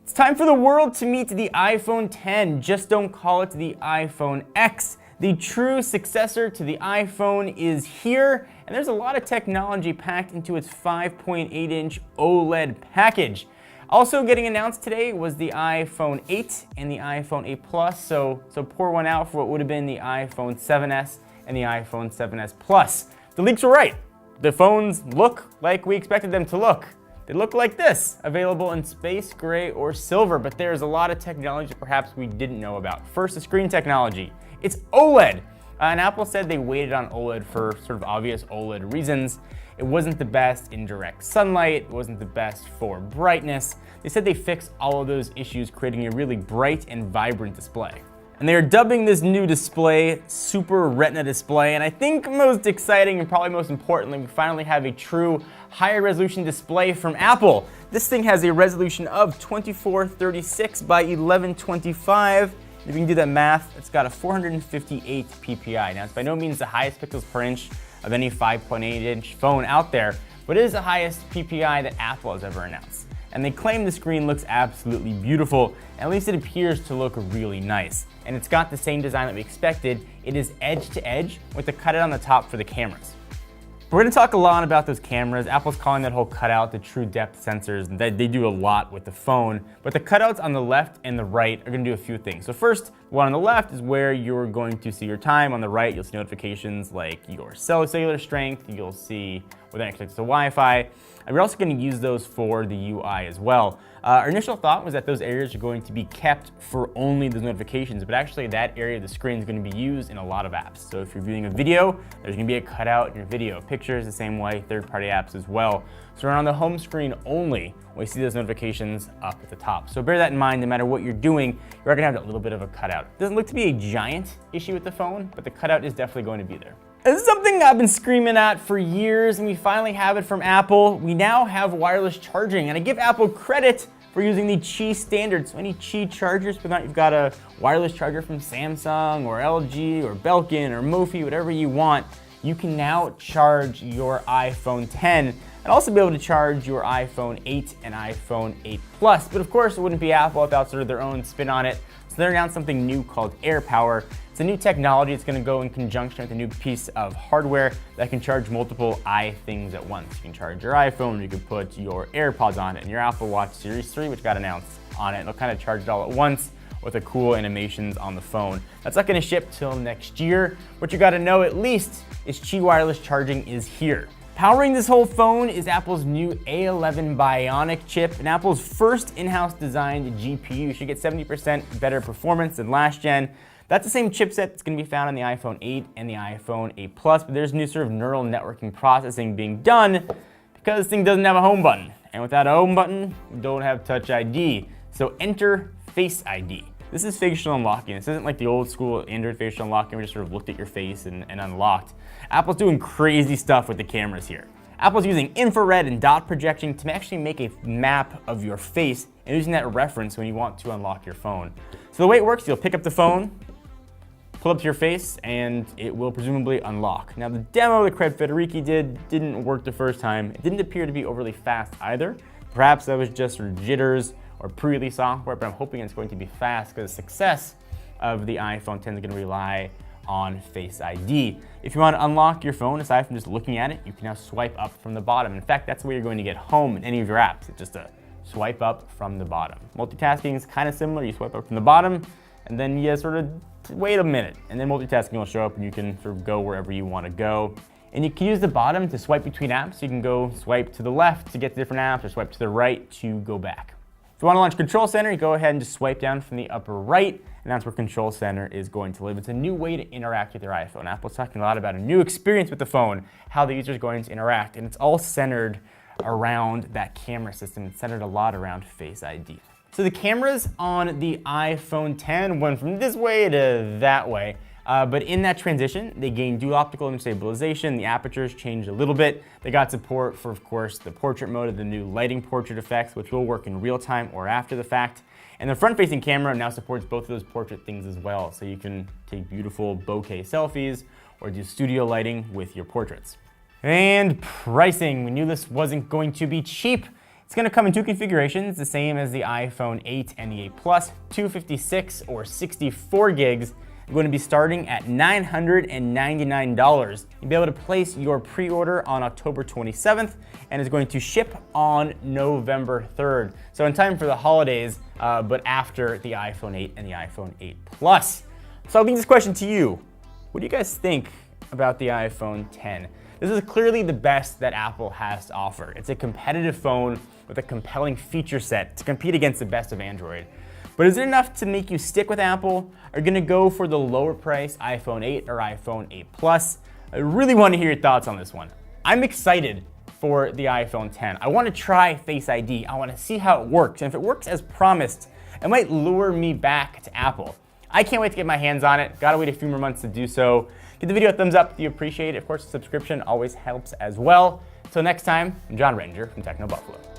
It's time for the world to meet the iPhone X. Just don't call it the iPhone X. The true successor to the iPhone is here, and there's a lot of technology packed into its 5.8-inch OLED package. Also getting announced today was the iPhone 8 and the iPhone 8 Plus, so pour one out for what would have been the iPhone 7s and the iPhone 7s Plus. The leaks were right. The phones look like we expected them to look. They look like this, available in space gray or silver, but there's a lot of technology that perhaps we didn't know about. First, the screen technology. It's OLED. And Apple said they waited on OLED for sort of obvious OLED reasons. It wasn't the best in direct sunlight, it wasn't the best for brightness. They said they fixed all of those issues, creating a really bright and vibrant display. And they are dubbing this new display Super Retina display, and I think most exciting and probably most importantly, we finally have a true higher resolution display from Apple. This thing has a resolution of 2436 by 1125. If you can do that math, it's got a 458 ppi. Now, it's by no means the highest pixels per inch of any 5.8-inch phone out there, but it is the highest ppi that Apple has ever announced. And they claim the screen looks absolutely beautiful, at least it appears to look really nice. And it's got the same design that we expected. It is edge to edge with the cutout on the top for the cameras. We're going to talk a lot about those cameras. Apple's calling that whole cutout the true depth sensors, and they do a lot with the phone. But the cutouts on the left and the right are going to do a few things. So first, one on the left is where you're going to see your time. On the right, you'll see notifications like your cellular strength. You'll see whether it connects to Wi-Fi. And we're also going to use those for the UI as well. Our initial thought was that those areas are going to be kept for only those notifications, but actually that area of the screen is going to be used in a lot of apps. So if you're viewing a video, there's going to be a cutout in your video. Pictures the same way, third-party apps as well. So we're on the home screen only when we see those notifications up at the top. So bear that in mind, no matter what you're doing, you're going to have that little bit of a cutout. It doesn't look to be a giant issue with the phone, but the cutout is definitely going to be there. This is something I've been screaming at for years, and we finally have it from Apple. We now have wireless charging, and I give Apple credit for using the Qi standard. So any Qi chargers, whether or not you've got a wireless charger from Samsung or LG or Belkin or Mophie, whatever you want, you can now charge your iPhone X and also be able to charge your iPhone 8 and iPhone 8 Plus. But of course, it wouldn't be Apple without sort of their own spin on it. So they're announced something new called AirPower. It's a new technology. It's going to go in conjunction with a new piece of hardware that can charge multiple things at once. You can charge your iPhone, you can put your AirPods on it, and your Apple Watch Series 3, which got announced on it. It'll kind of charge it all at once with the cool animations on the phone. That's not going to ship till next year. What you got to know at least is Qi wireless charging is here. Powering this whole phone is Apple's new A11 Bionic chip, and Apple's first in-house designed GPU. Should get 70% better performance than last gen. That's the same chipset that's going to be found on the iPhone 8 and the iPhone 8 Plus, but there's new sort of neural networking processing being done because this thing doesn't have a home button. And without a home button, you don't have Touch ID. So enter Face ID. This is facial unlocking. This isn't like the old school Android facial unlocking where you just sort of looked at your face and unlocked. Apple's doing crazy stuff with the cameras here. Apple's using infrared and dot projection to actually make a map of your face and using that reference when you want to unlock your phone. So the way it works, you'll pick up the phone, pull up to your face, and it will presumably unlock. Now the demo that Craig Federighi didn't work the first time. It didn't appear to be overly fast either. Perhaps that was just sort of jitters or pre-release software, but I'm hoping it's going to be fast because the success of the iPhone X is going to rely on Face ID. If you want to unlock your phone, aside from just looking at it, you can now swipe up from the bottom. In fact, that's the way you're going to get home in any of your apps. It's just a swipe up from the bottom. Multitasking is kind of similar. You swipe up from the bottom, and then you sort of wait a minute, and then multitasking will show up and you can sort of go wherever you want to go. And you can use the bottom to swipe between apps. So you can go swipe to the left to get to different apps or swipe to the right to go back. If you want to launch Control Center, you go ahead and just swipe down from the upper right, and that's where Control Center is going to live. It's a new way to interact with your iPhone. Apple's talking a lot about a new experience with the phone, how the user is going to interact, and it's all centered around that camera system. It's centered a lot around Face ID. So the cameras on the iPhone X went from this way to that way. But in that transition, they gained dual optical image stabilization. The apertures changed a little bit. They got support for, of course, the portrait mode of the new lighting portrait effects, which will work in real time or after the fact. And the front-facing camera now supports both of those portrait things as well. So you can take beautiful bokeh selfies or do studio lighting with your portraits. And pricing. We knew this wasn't going to be cheap. It's going to come in two configurations, the same as the iPhone 8 and the 8 Plus, 256 or 64 gigs. Going to be starting at $999. You'll be able to place your pre-order on October 27th and is going to ship on November 3rd. So in time for the holidays, but after the iPhone 8 and the iPhone 8 Plus. So I'll leave this question to you. What do you guys think about the iPhone 10? This is clearly the best that Apple has to offer. It's a competitive phone with a compelling feature set to compete against the best of Android. But is it enough to make you stick with Apple? Are you gonna go for the lower price iPhone 8 or iPhone 8 Plus? I really want to hear your thoughts on this one. I'm excited for the iPhone 10. I want to try Face ID. I want to see how it works. And if it works as promised, it might lure me back to Apple. I can't wait to get my hands on it. Gotta wait a few more months to do so. Give the video a thumbs up if you appreciate it. Of course, a subscription always helps as well. Until next time, I'm John Ranger from Techno Buffalo.